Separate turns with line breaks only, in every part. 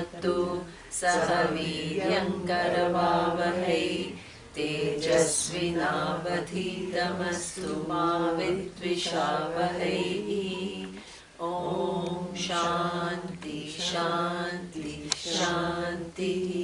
Bhunattu Saha Viryam Karavavahai Tejasvinavadhitamastu Ma Vidvishavahai. Om Shanti Shanti Shanti.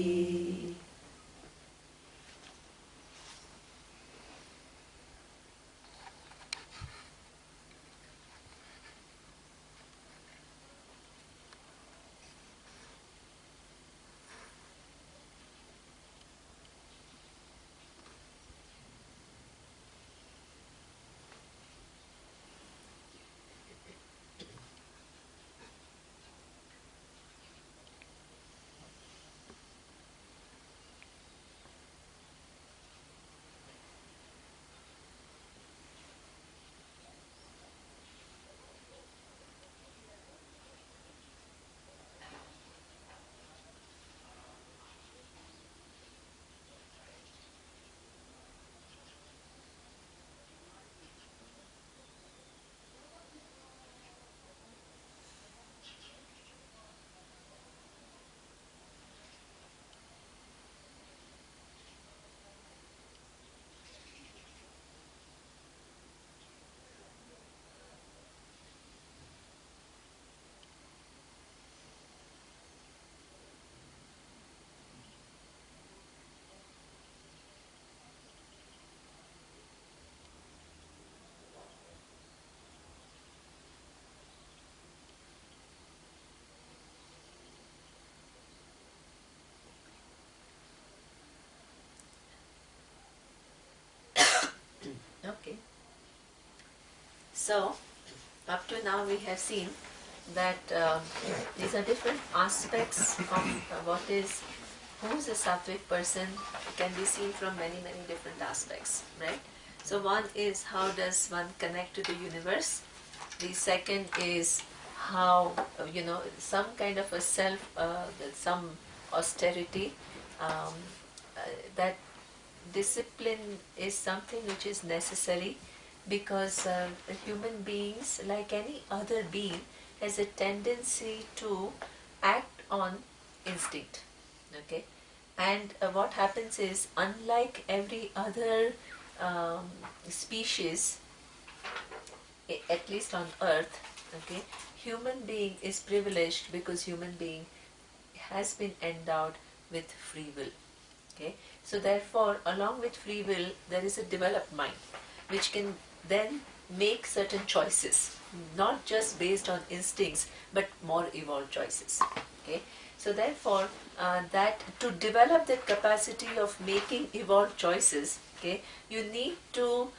Okay. So, up to now we have seen that these are different aspects of who is a sattvic person can be seen from many different aspects, right? So one is how does one connect to the universe. The second is how, some kind of a some austerity, that discipline is something which is necessary because human beings, like any other being, has a tendency to act on instinct. Okay, and what happens is, unlike every other species, at least on earth, okay, human being is privileged because human being has been endowed with free will. Okay, so therefore, along with free will, there is a developed mind which can then make certain choices, not just based on instincts, but more evolved choices. Okay, so therefore, that to develop that capacity of making evolved choices, okay, you need to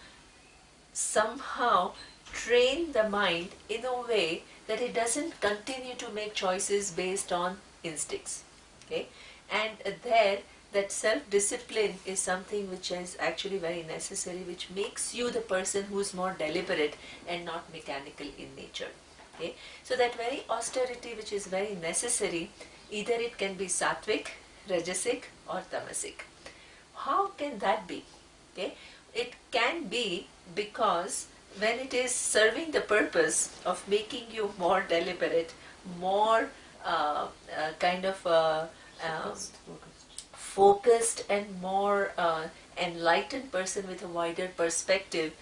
somehow train the mind in a way that it doesn't continue to make choices based on instincts. Okay, and there, that self-discipline is something which is actually very necessary, which makes you the person who is more deliberate and not mechanical in nature. Okay, so that very austerity which is very necessary, either it can be sattvic, rajasic or tamasic. How can that be? Okay, it can be because when it is serving the purpose of making you more deliberate, more kind of focused and more enlightened person with a wider perspective,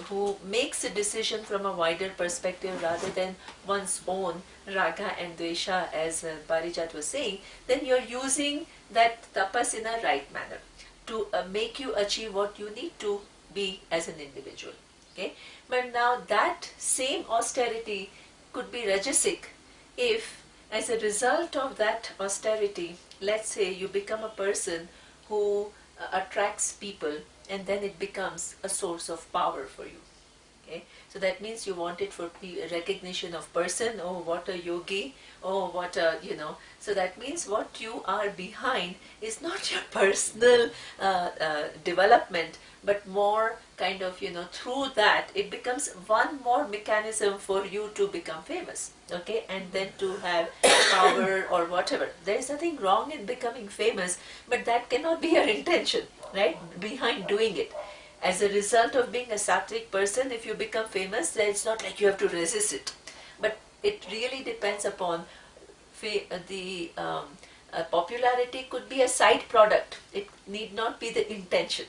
who makes a decision from a wider perspective rather than one's own raga and dvesha, as Parijat was saying, then you're using that tapas in a right manner to make you achieve what you need to be as an individual. Okay, but now that same austerity could be rajasic if, as a result of that austerity, let's say you become a person who attracts people, and then it becomes a source of power for you. Okay, so that means you want it for recognition of person. Oh, what a yogi! Oh, what a So that means what you are behind is not your personal development, but more kind of through that it becomes one more mechanism for you to become famous. Okay, and then to have power or whatever. There is nothing wrong in becoming famous, but that cannot be your intention, right? Behind doing it. As a result of being a sattvic person, if you become famous, then it's not like you have to resist it. But it really depends upon popularity could be a side product. It need not be the intention,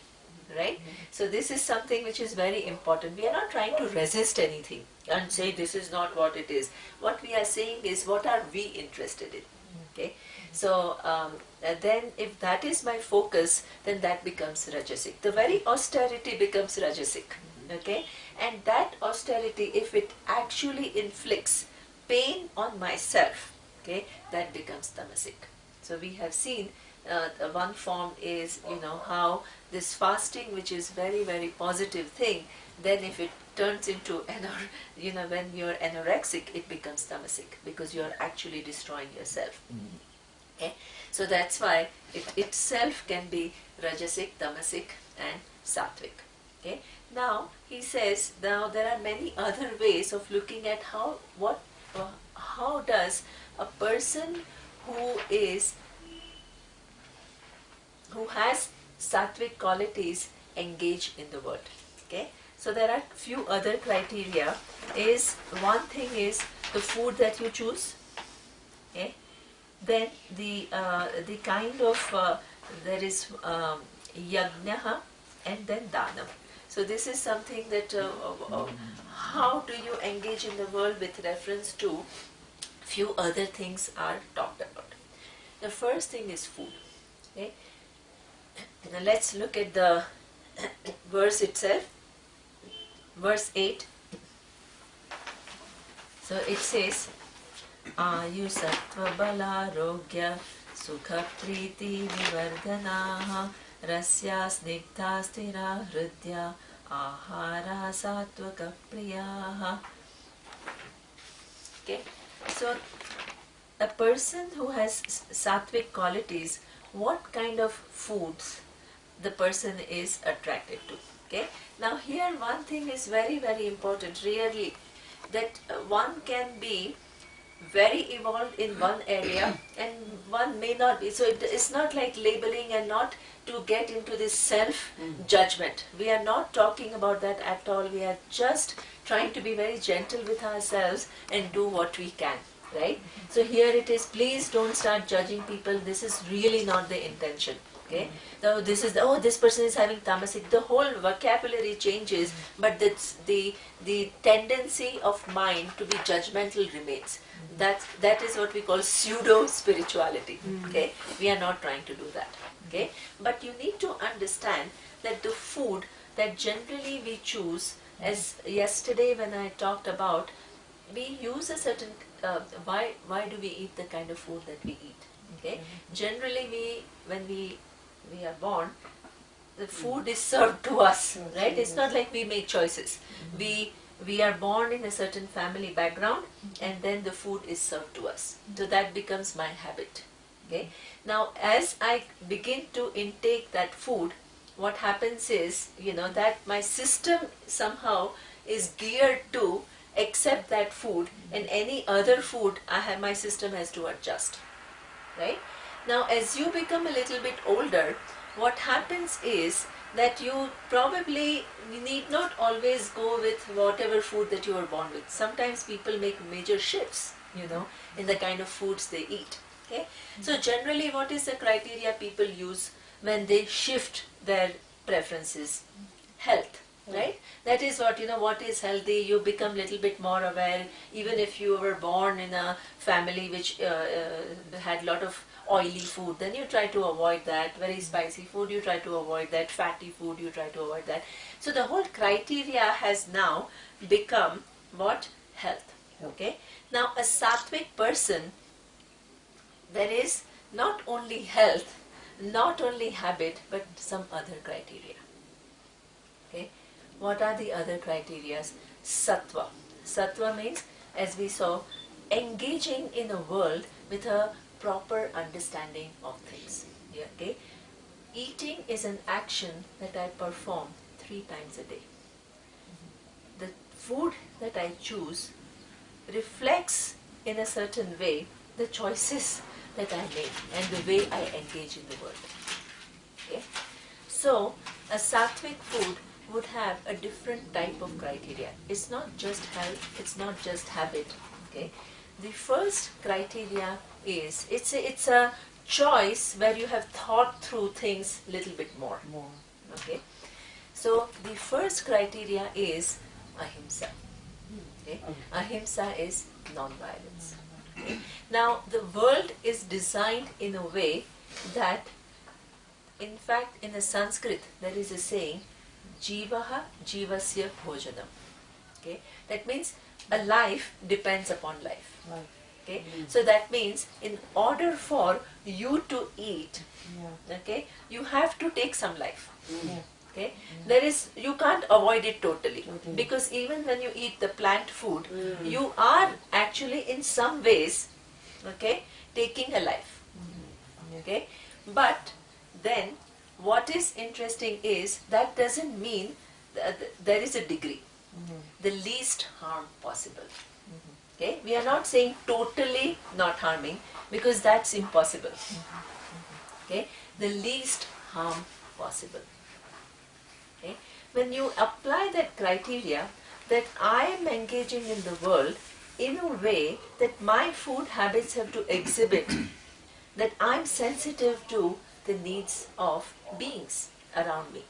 right? So this is something which is very important. We are not trying to resist anything and say this is not what it is. What we are saying is what are we interested in, okay? So then if that is my focus, then that becomes rajasic. The very austerity becomes rajasic, okay? And that austerity, if it actually inflicts pain on myself, okay, that becomes tamasic. So we have seen the one form is, how this fasting, which is very, very positive thing, then if it turns into, when you're anorexic, it becomes tamasic because you're actually destroying yourself. Okay? So that's why it itself can be rajasic, tamasic and sattvic. Okay? Now he says, now there are many other ways of looking at how does a person who has sattvic qualities engage in the world. Okay? So there are few other criteria. One thing is the food that you choose. Okay? Then the kind of there is yajnaha and then dhanam. So this is something that how do you engage in the world with reference to few other things are talked about. The first thing is food. Okay? Now let's look at the verse itself. Verse 8. So it says, Ayu sattva bala rogya sukha priti vivardhanaha rasya snigdha stira hridya ahara sattvaka priyaha. Okay, so a person who has sattvic qualities, what kind of foods the person is attracted to? Okay, now here one thing is very, very important, really, that one can be very evolved in one area and one may not be. So it's not like labeling and not to get into this self-judgment. We are not talking about that at all. We are just trying to be very gentle with ourselves and do what we can, right? So here it is, please don't start judging people. This is really not the intention. Okay? So this is, this person is having tamasic. The whole vocabulary changes, but that's the tendency of mind to be judgmental remains. That is what we call pseudo spirituality. Okay, we are not trying to do that. Okay, but you need to understand that the food that generally we choose, as yesterday when I talked about, we use a certain. Why do we eat the kind of food that we eat? Okay, generally when we are born, the food is served to us, right? It's not like we make choices. We are born in a certain family background and then the food is served to us. So that becomes my habit. Okay. Now as I begin to intake that food, what happens is, that my system somehow is geared to accept that food, and any other food my system has to adjust. Right? Now as you become a little bit older, what happens is that you probably need not always go with whatever food that you were born with. Sometimes people make major shifts, in the kind of foods they eat. Okay? So generally what is the criteria people use when they shift their preferences? Health. Right? That is what, what is healthy. You become little bit more aware. Even if you were born in a family which had lot of oily food, then you try to avoid that. Very spicy food, you try to avoid that. Fatty food, you try to avoid that. So the whole criteria has now become what? Health. Okay. Now a sattvic person, there is not only health, not only habit, but some other criteria. Okay. What are the other criteria? Sattva. Sattva means, as we saw, engaging in a world with a proper understanding of things. Yeah, okay? Eating is an action that I perform 3 times a day. The food that I choose reflects in a certain way the choices that I make and the way I engage in the world. Okay? So, a sattvic food would have a different type of criteria. It's not just health, it's not just habit. Okay? The first criteria is, it's a choice where you have thought through things a little bit more. Okay? So the first criteria is ahimsa. Okay? Ahimsa is non-violence. Okay? Now the world is designed in a way that, in fact, in the Sanskrit there is a saying, Jivaha Jivasya Bhojanam. Okay? That means a life depends upon life. Okay? So that means in order for you to eat, okay, you have to take some life. Okay? There is, you can't avoid it totally, because even when you eat the plant food, you are actually in some ways, okay, taking a life. Okay? But then what is interesting is that doesn't mean that there is a degree. The least harm possible. Okay? We are not saying totally not harming, because that's impossible. Okay? The least harm possible. Okay? When you apply that criteria, that I am engaging in the world in a way that my food habits have to exhibit that I am sensitive to the needs of beings around me.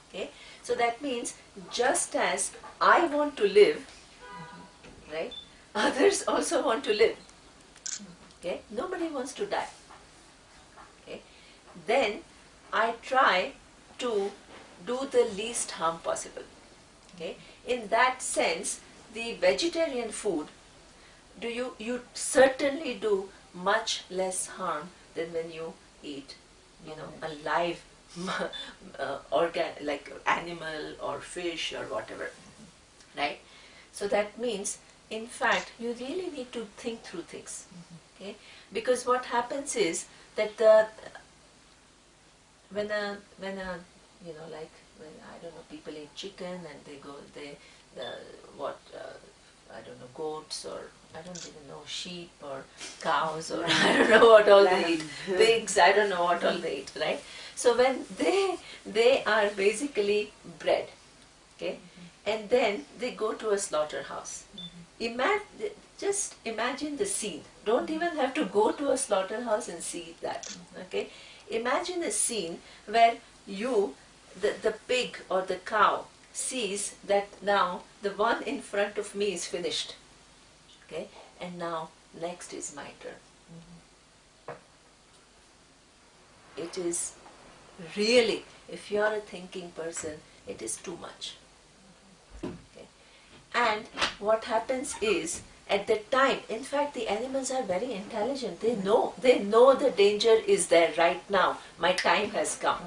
Okay? So that means just as I want to live, right, others also want to live. Okay? Nobody wants to die. Okay? Then I try to do the least harm possible. Okay? In that sense, the vegetarian food, you certainly do much less harm than when you eat, a live like animal or fish or whatever, right? So that means, in fact, you really need to think through things, okay? Because what happens is that when I don't know, people eat chicken and I don't know, goats, or I don't even know, sheep or cows, or I don't know what all they eat, pigs, I don't know what all they eat, right? So when they are basically bred, okay, and then they go to a slaughterhouse. Just imagine the scene. Don't even have to go to a slaughterhouse and see that, okay? Imagine a scene where the pig or the cow sees that now the one in front of me is finished, okay, and now next is my turn. It is really, if you are a thinking person, it is too much. Okay. And what happens is, at the time, in fact, the animals are very intelligent. They know the danger is there right now. My time has come.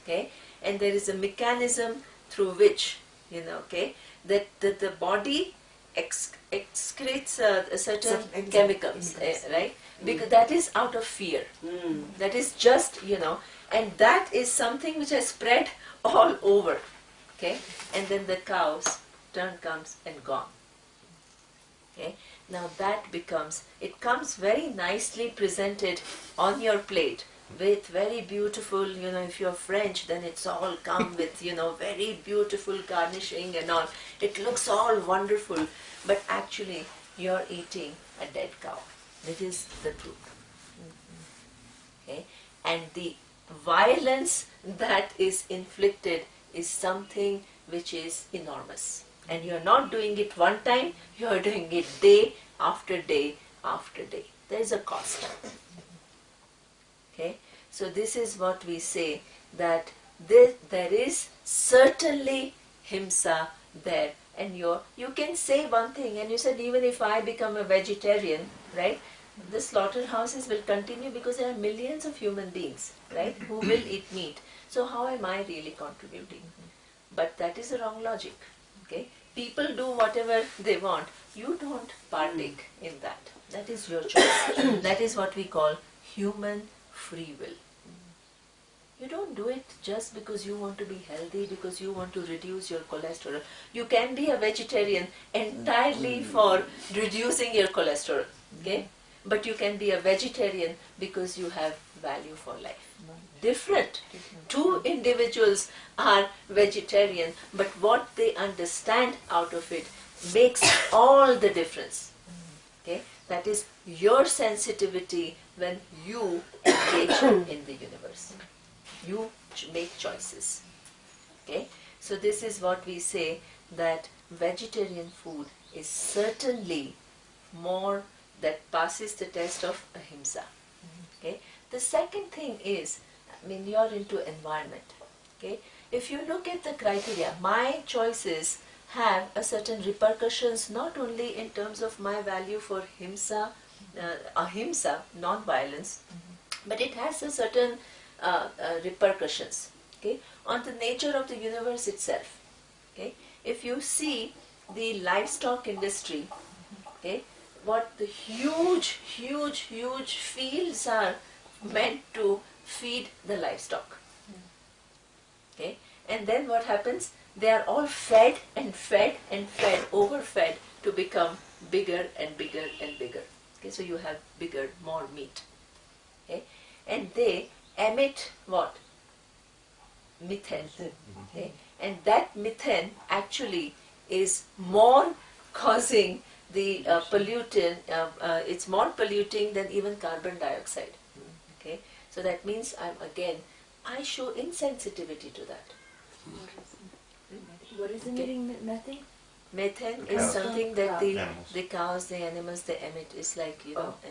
Okay, and there is a mechanism through which, okay, that the body excretes a certain chemicals, right? Because that is out of fear. That is just, and that is something which has spread all over. Okay, and then the cow's turn comes and gone. Okay, now that it comes very nicely presented on your plate with very beautiful, if you're French, then it's all come with, very beautiful garnishing and all. It looks all wonderful, but actually you're eating a dead cow. It is the truth. Okay? And the violence that is inflicted is something which is enormous. And you're not doing it one time, you're doing it day after day after day. There is a cost. Okay? So this is what we say, that there is certainly himsa there. And you can say one thing, and you said, even if I become a vegetarian, right, the slaughterhouses will continue because there are millions of human beings, right, who will eat meat. So how am I really contributing? But that is the wrong logic. Okay? People do whatever they want. You don't partake in that. That is your choice. That is what we call human free will. You don't do it just because you want to be healthy, because you want to reduce your cholesterol. You can be a vegetarian entirely for reducing your cholesterol, okay? But you can be a vegetarian because you have value for life. Different. Two individuals are vegetarian, but what they understand out of it makes all the difference. Okay? That is your sensitivity when you engage in the universe. You make choices. Okay? So this is what we say, that vegetarian food is certainly more, that passes the test of ahimsa. Okay? The second thing is, you're into environment. Okay? If you look at the criteria, my choices have a certain repercussions, not only in terms of my value for ahimsa, non-violence, but it has a certain repercussions, okay, on the nature of the universe itself. Okay? If you see the livestock industry, okay, what the huge fields are meant to feed the livestock. Okay? And then what happens? They are all fed and fed and fed, overfed, to become bigger and bigger and bigger. Okay? So you have bigger, more meat. Okay? And they emit what? Methane. Okay? And that methane actually is more causing the pollutant, it's more polluting than even carbon dioxide. Okay? So that means I show insensitivity to that.
What is emitting methane?
Methane is something that the cows, the animals, they emit. It's like,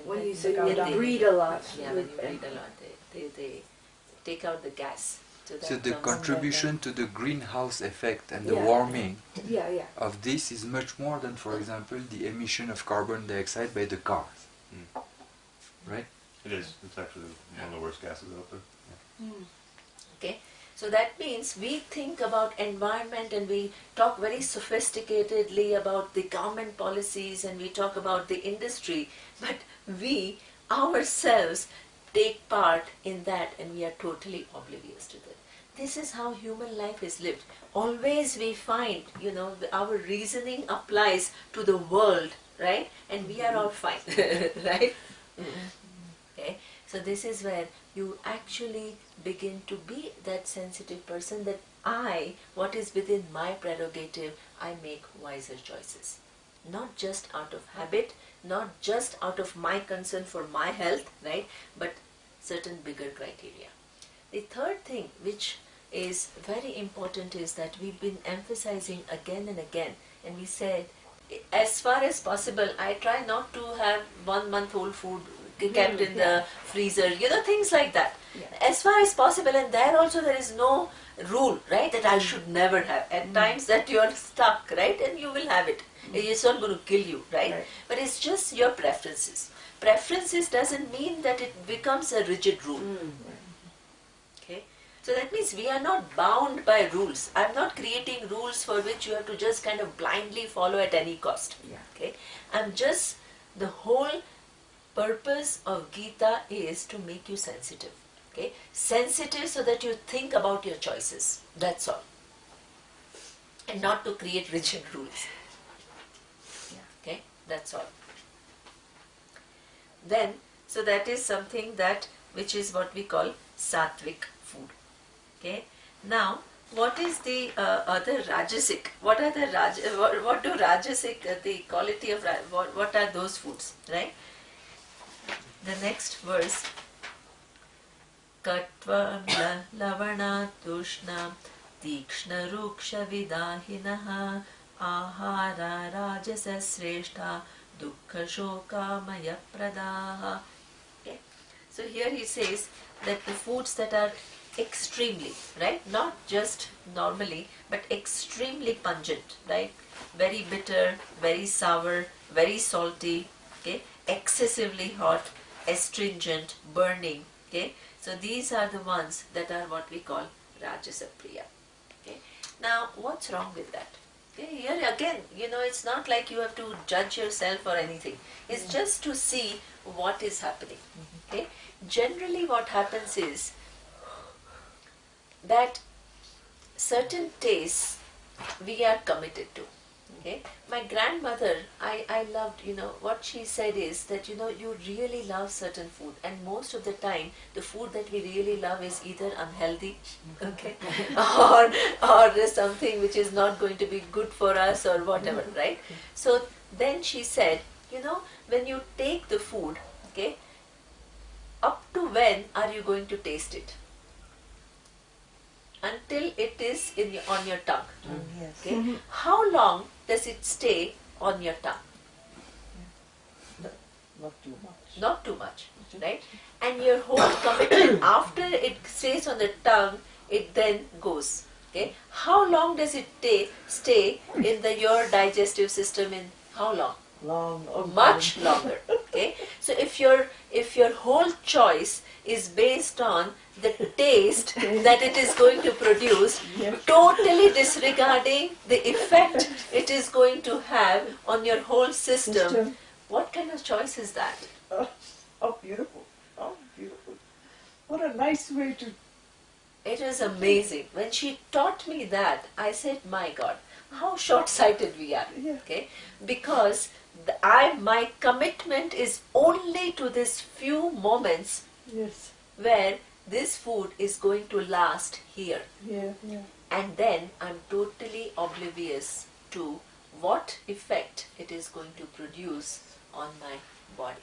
when you say they breed a lot.
Yeah, when you breed a lot, they take out the gas.
So the contribution to the greenhouse effect and the warming of this is much more than, for example, the emission of carbon dioxide by the cars. Right?
It is. It's actually one of the worst gases out there. Yeah.
Okay? So that means we think about environment and we talk very sophisticatedly about the government policies and we talk about the industry, but we ourselves take part in that and we are totally oblivious to that. This is how human life is lived. Always we find, our reasoning applies to the world, right? And we are all fine, right? Okay? So this is where you actually begin to be that sensitive person, that what is within my prerogative, I make wiser choices. Not just out of habit, not just out of my concern for my health, right? But certain bigger criteria. The third thing which is very important is that we've been emphasizing again and again, and we said, as far as possible, I try not to have 1 month old food kept in the freezer, things like that. As far as possible, and there also there is no rule, right, that I should never have. At times that you are stuck, right, and you will have it. It's not going to kill you, right? But it's just your preferences. Preferences doesn't mean that it becomes a rigid rule. Okay? So that means we are not bound by rules. I'm not creating rules for which you have to just kind of blindly follow at any cost. Okay? The whole purpose of Gita is to make you sensitive. Okay? Sensitive so that you think about your choices. That's all. And not to create rigid rules. Okay? That's all. Then, so that is something which is what we call sattvic food. Okay? Now, what is the other rajasic? What are the what do rajasic, the quality of, what are those foods, right? The next verse, Katva lavana tushna tikshna ruksha vidahinaha ahara rajasa sreshta dukkha shoka maya pradaha. Okay? So here he says that the foods that are extremely, right, not just normally, but extremely pungent, right, very bitter, very sour, very salty, okay, excessively hot, astringent, burning, okay. So these are the ones that are what we call Rajasapriya. Okay. Now, what's wrong with that? Okay, here again, it's not like you have to judge yourself or anything. It's just to see what is happening. Okay. Generally, what happens is that certain tastes we are committed to. Okay. My grandmother, I loved, what she said is that, you really love certain food, and most of the time the food that we really love is either unhealthy, okay, or something which is not going to be good for us or whatever, right? So then she said you know, when you take the food, okay, up to when are you going to taste it? Until it is on your tongue.
Yes.
Okay? How long does it stay on your tongue?
Not too much.
Not too much, right? And your whole commitment, after it stays on the tongue, it then goes. Okay? How long does it stay in your digestive system? In how long?
Long.
Much longer. Okay? So if your whole choice is based on the taste that it is going to produce, totally disregarding the effect it is going to have on your whole system, what kind of choice is that?
Oh, beautiful. Oh, beautiful. What a nice way to...
It is amazing. When she taught me that, I said, my God, how short-sighted we are. Okay? Because my commitment is only to this few moments where this food is going to last here. And then I'm totally oblivious to what effect it is going to produce on my body.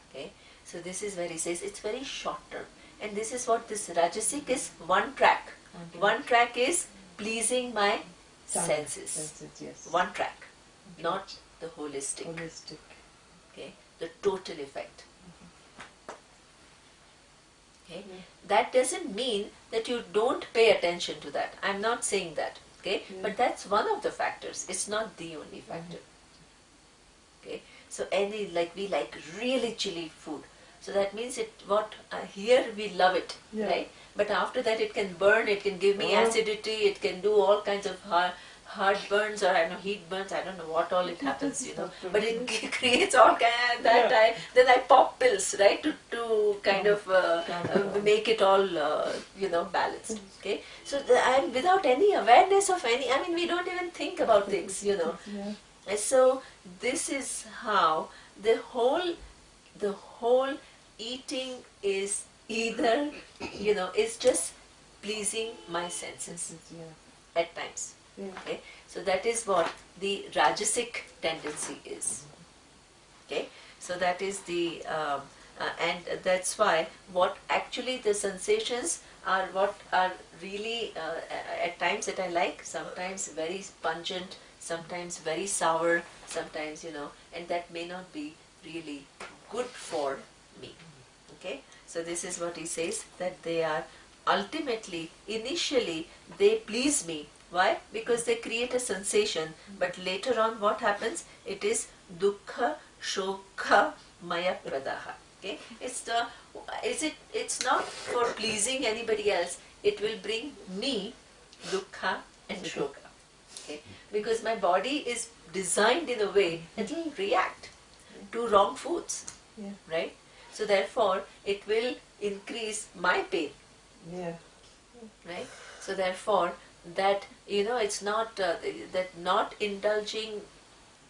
Okay? So this is where he says it's very short term. And this is what this Rajasic is, one track. One track is pleasing my senses. One track. Not the holistic. Okay? The total effect. Okay? That doesn't mean that you don't pay attention to that. I'm not saying that. Okay? But that's one of the factors. It's not the only factor. Okay? So we like really chilly food. So that means here we love it, right? But after that it can burn, it can give me acidity, it can do all kinds of hard burns or heat burns, I don't know what all it happens, but it creates all kind of that. Then I pop pills, right, to kind of make it all, balanced, okay? So I'm without any awareness of we don't even think about things, And so this is how the whole eating is either, is just pleasing my senses at times. Okay? So that is what the Rajasic tendency is. Okay? So that is the, and that's why what actually the sensations are what are really at times that I like, sometimes very pungent, sometimes very sour, sometimes, and that may not be really good for me. Okay? So this is what he says, that they are ultimately, initially, they please me. Why? Because they create a sensation, but later on what happens? It is dukkha, shoka, maya pradaha. Okay? It's not for pleasing anybody else. It will bring me dukkha and shoka. Okay? Because my body is designed in a way that it will react to wrong foods. Right? So therefore, it will increase my pain. Right? So therefore, that, it's not, that not indulging,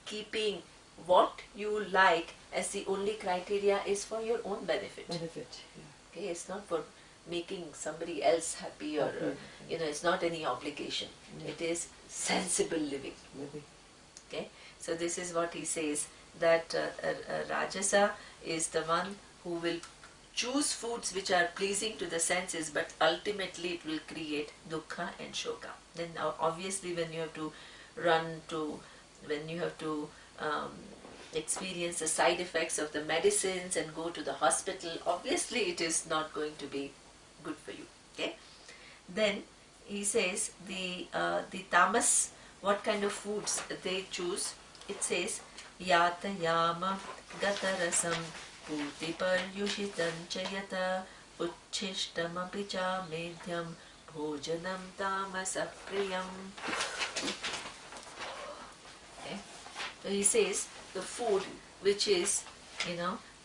keeping what you like as the only criteria is for your own benefit. Okay? It's not for making somebody else happy or, it's not any obligation. It is sensible living. Okay? So this is what he says, that Rajasa is the one who will choose foods which are pleasing to the senses, but ultimately it will create dukkha and shoka. Then obviously when you have to when you have to experience the side effects of the medicines and go to the hospital, obviously it is not going to be good for you. Okay? Then he says the tamas, what kind of foods they choose. It says yata yama gatarasam puti paryushitam chayata uchishtam cha medhyam bhojanam tamasa priyam. Okay? So he says the food which is,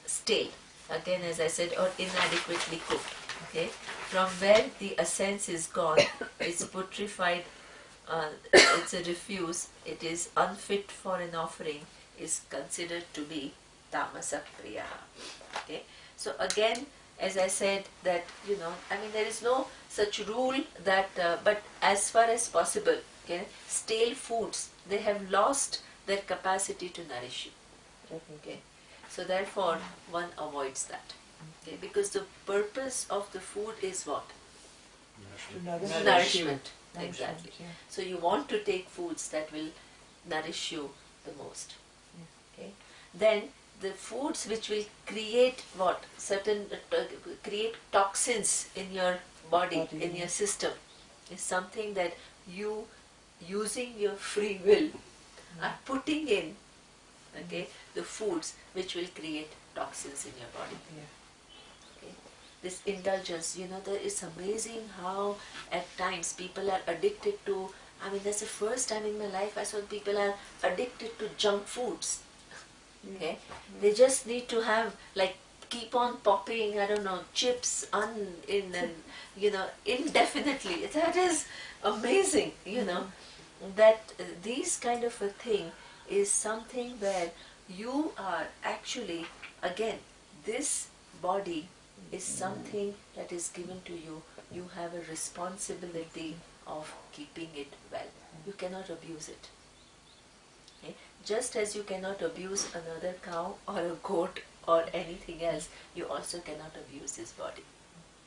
stale, again as I said, or inadequately cooked. Okay? From where the essence is gone, it's putrefied, it's a refuse, it is unfit for an offering, is considered to be tamasa priya. Okay? So again, as I said, that, there is no such rule that, but as far as possible, okay, stale foods, they have lost their capacity to nourish you. Okay, so therefore one avoids that. Okay, because the purpose of the food is what? Nourishment. Exactly.
Yeah.
So you want to take foods that will nourish you the most. Okay. Then the foods which will create what? Certain create toxins in your body, in your system, is something that you, using your free will, are putting in. Okay, the foods which will create toxins in your body. Okay. This indulgence, there is amazing how at times people are addicted to. I mean, that's the first time in my life I saw people are addicted to junk foods. Okay, they just need to have, like, keep on popping, I don't know, chips indefinitely. That is amazing, that these kind of a thing is something where you are actually, again, this body is something that is given to you. You have a responsibility of keeping it well. You cannot abuse it. Okay? Just as you cannot abuse another cow or a goat or anything else, you also cannot abuse this body.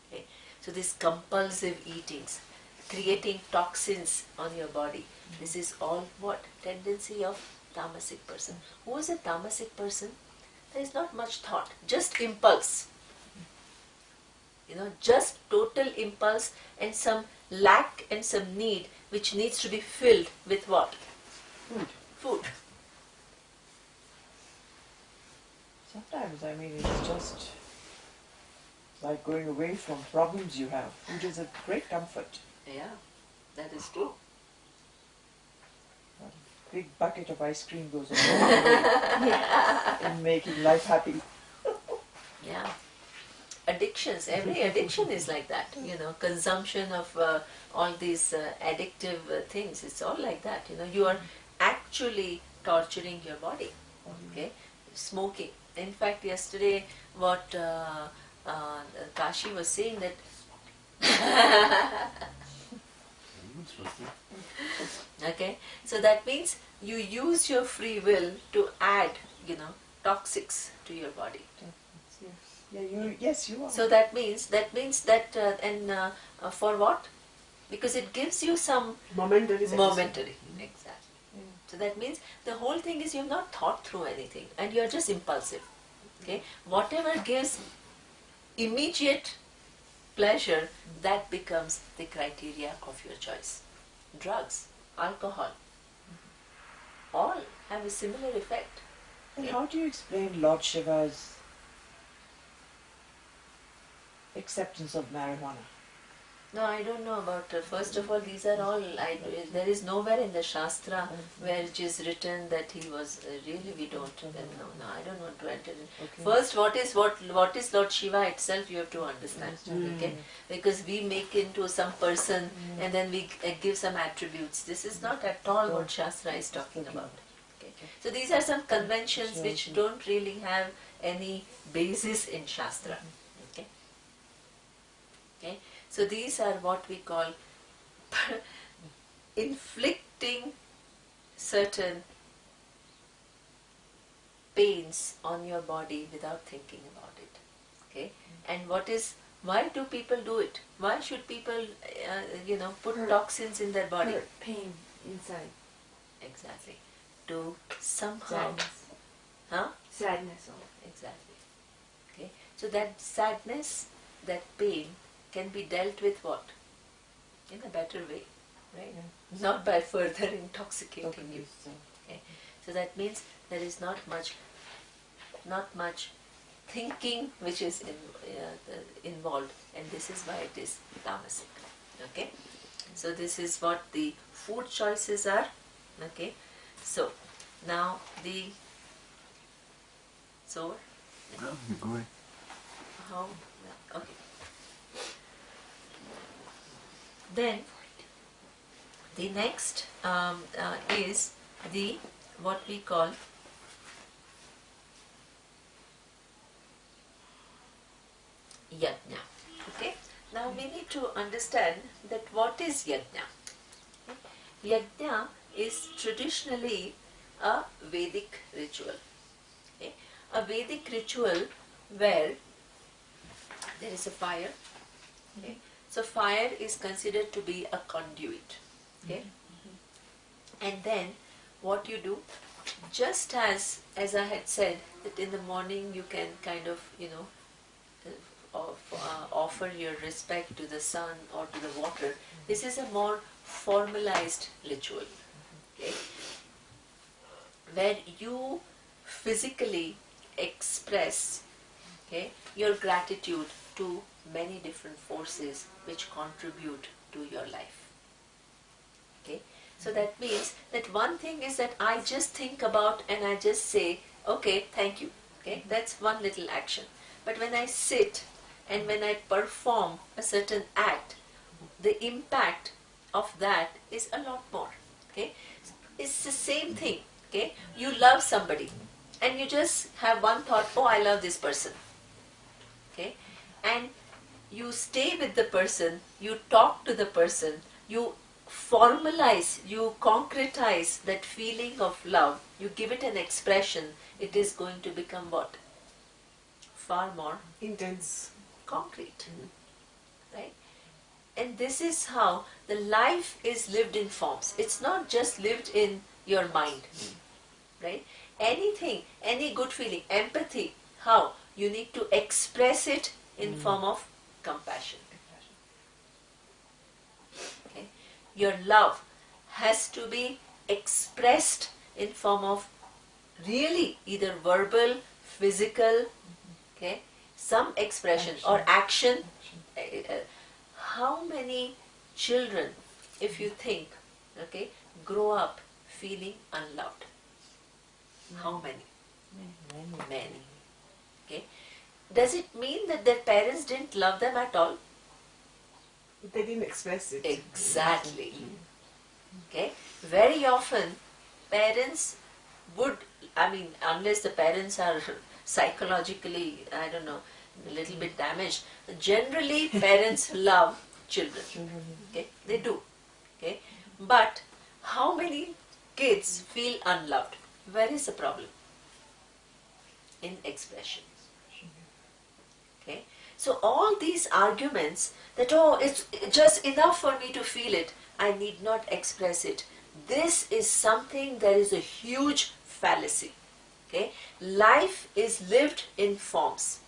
Okay? So this compulsive eatings, creating toxins on your body, this is all what? Tendency of tamasic person. Who is a tamasic person? There is not much thought, just impulse. Just total impulse and some lack and some need which needs to be filled with what? Food.
Sometimes, it's just like going away from problems you have. Food is a great comfort.
Yeah, that is true.
A big bucket of ice cream goes a long way in making life happy.
Yeah. Addictions, every addiction is like that, consumption of all these addictive things, it's all like that, you are actually torturing your body. Okay, smoking. In fact, yesterday what Kashi was saying that okay, so that means you use your free will to add, toxics to your body.
Yes, you are.
So that means that for what? Because it gives you some
Momentary.
Exactly. So that means the whole thing is you've not thought through anything and you're just impulsive. Okay, whatever gives immediate pleasure, that becomes the criteria of your choice. Drugs, alcohol, all have a similar effect.
And how do you explain Lord Shiva's acceptance of marijuana?
No, I don't know about. First of all, these are all. There is nowhere in the Shastra where it is written that he was really. We don't. No, I don't want to enter in.
Okay.
First, what is Lord Shiva itself? You have to understand. Okay, because we make into some person and then we give some attributes. This is not at all what Shastra is talking about. Okay, so these are some conventions which don't really have any basis in Shastra. Okay. Okay. So these are what we call inflicting certain pains on your body without thinking about it. Okay, and why do people do it? Why should people, put toxins in their body?
Hurt, pain inside.
Exactly. To somehow,
Sadness.
huh?
Sadness.
Exactly. Okay. So that sadness, that pain, can be dealt with what? In a better way, right?
Yeah.
Not by further intoxicating you. Okay. So that means there is not much thinking which is involved, and this is why it is tamasic. Okay. So this is what the food choices are. Okay. So now
No, go ahead.
how? Okay. Then the next is the what we call yajna. Okay. Now we need to understand that what is yajna. Yajna is traditionally a Vedic ritual. Okay? A Vedic ritual where there is a fire. Okay? So fire is considered to be a conduit. Okay? And then what you do, just as I had said, that in the morning you can kind of, offer your respect to the sun or to the water. This is a more formalized ritual, okay, where you physically express, okay, your gratitude to many different forces which contribute to your life. Okay, so that means that one thing is that I just think about and I just say, okay, thank you. Okay, that's one little action. But when I sit and when I perform a certain act, the impact of that is a lot more. Okay, it's the same thing. Okay, you love somebody and you just have one thought, oh, I love this person. Okay, and you stay with the person, you talk to the person, you formalize, you concretize that feeling of love, you give it an expression, it is going to become what? Far more
intense,
concrete. Right? And this is how the life is lived in forms. It's not just lived in your mind. Right? Anything, any good feeling, empathy, how? You need to express it in form of compassion. Okay? Your love has to be expressed in form of really either verbal, physical, okay, some expression or action. How many children, if you think, okay, grow up feeling unloved? How many? Many. Okay. Does it mean that their parents didn't love them at all?
they didn't express it.
Exactly. Okay. Very often, parents would, unless the parents are psychologically, I don't know, a little bit damaged, generally parents love children. Okay. They do. Okay. But how many kids feel unloved? Where is the problem? In expression. Okay. So all these arguments that, oh, it's just enough for me to feel it, I need not express it. This is something, there is a huge fallacy. Okay. Life is lived in forms.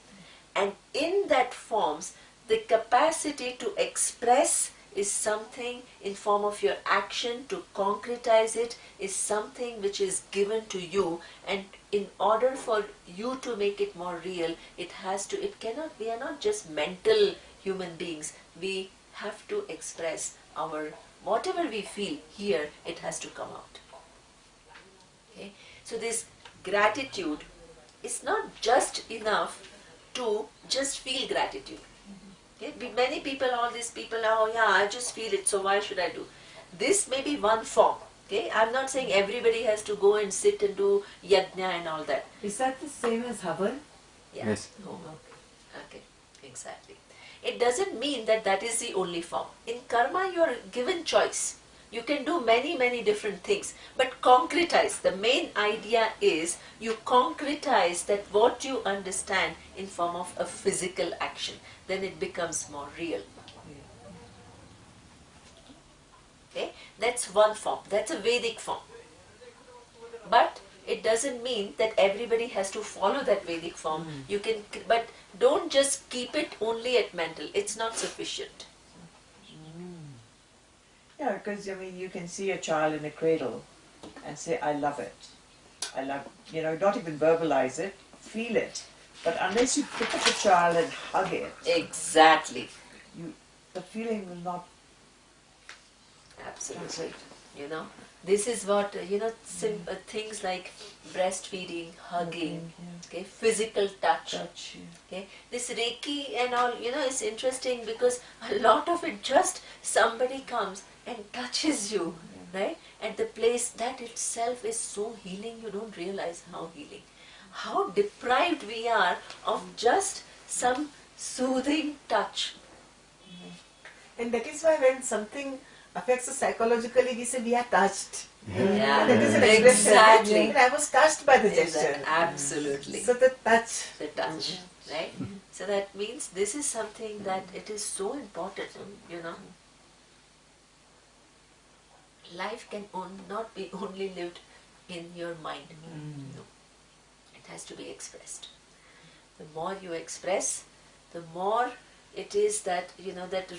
And in that forms, the capacity to express is something in form of your action, to concretize it is something which is given to you, and in order for you to make it more real, we are not just mental human beings, we have to express whatever we feel here, it has to come out. Okay? So this gratitude is not just enough to just feel gratitude. Okay? Many people, all these people, oh yeah, I just feel it, so why should I do? This may be one form. Okay? I'm not saying everybody has to go and sit and do yajna and all that.
Is that the same as Havan?
Yeah.
Yes.
Oh, okay. Exactly. It doesn't mean that that is the only form. In karma, you are given choice. You can do many, many different things, but concretize. The main idea is you concretize that what you understand in form of a physical action. Then it becomes more real. Okay? That's one form. That's a Vedic form. But it doesn't mean that everybody has to follow that Vedic form. You can, but don't just keep it only at mental. It's not sufficient.
Yeah, because you can see a child in a cradle and say, I love it. I love, not even verbalize it, feel it. But unless you pick up the child and hug it,
Exactly.
the feeling will not
Absolutely.
translate.
This is what, things like breastfeeding, hugging, okay, physical touch. Okay, this Reiki and all, it's interesting because a lot of it just somebody comes and touches you, right? At the place, that itself is so healing, you don't realize how healing. How deprived we are of just some soothing touch.
And that is why when something affects us psychologically, we say we are touched.
Yeah,
That is an expression.
exactly.
And I was touched by the
Is that
gesture.
absolutely.
So the touch.
The touch, right? So that means this is something that it is so important, you know. Life can not be only lived in your mind. No. It has to be expressed. The more you express, the more it is that, you know, that